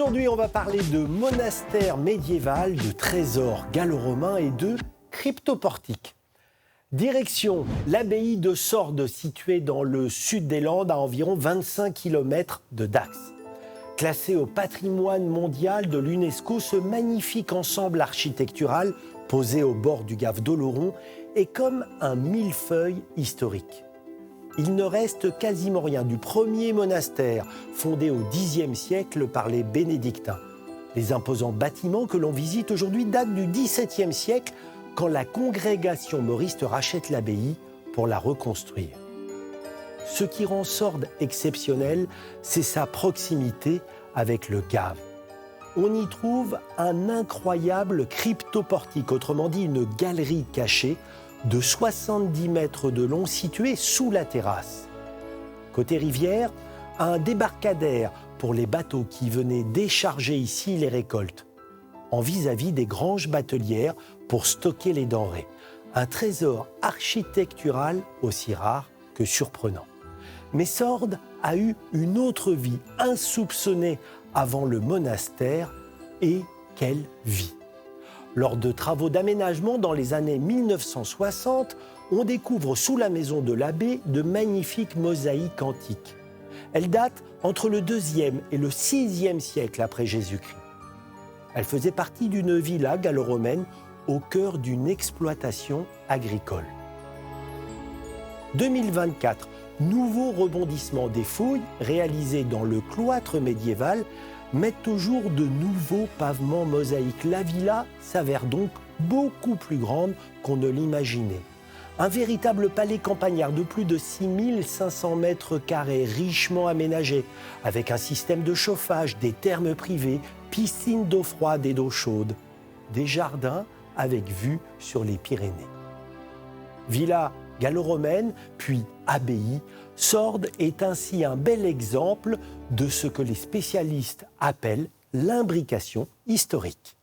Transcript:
Aujourd'hui, on va parler de monastère médiéval, de trésors gallo-romains et de cryptoportiques. Direction l'abbaye de Sordes, située dans le sud des Landes, à environ 25 km de Dax. Classé au patrimoine mondial de l'UNESCO, ce magnifique ensemble architectural, posé au bord du Gave d'Oloron, est comme un millefeuille historique. Il ne reste quasiment rien du premier monastère, fondé au Xe siècle par les bénédictins. Les imposants bâtiments que l'on visite aujourd'hui datent du XVIIe siècle, quand la congrégation mauriste rachète l'abbaye pour la reconstruire. Ce qui rend Sordes exceptionnel, c'est sa proximité avec le Gave. On y trouve un incroyable cryptoportique, autrement dit une galerie cachée, de 70 mètres de long située sous la terrasse. Côté rivière, un débarcadère pour les bateaux qui venaient décharger ici les récoltes. En vis-à-vis des granges batelières pour stocker les denrées. Un trésor architectural aussi rare que surprenant. Mais Sordes a eu une autre vie insoupçonnée avant le monastère, et quelle vie! Lors de travaux d'aménagement dans les années 1960, on découvre sous la maison de l'abbé de magnifiques mosaïques antiques. Elles datent entre le IIe et le VIe siècle après Jésus-Christ. Elles faisaient partie d'une villa gallo-romaine au cœur d'une exploitation agricole. 2024, nouveau rebondissement des fouilles réalisées dans le cloître médiéval mettent au jour de nouveaux pavements mosaïques. La villa s'avère donc beaucoup plus grande qu'on ne l'imaginait. Un véritable palais campagnard de plus de 6500 mètres carrés, richement aménagé, avec un système de chauffage, des thermes privés, piscines d'eau froide et d'eau chaude, des jardins avec vue sur les Pyrénées. Villa gallo-romaine, puis abbaye, Sordes est ainsi un bel exemple de ce que les spécialistes appellent l'imbrication historique.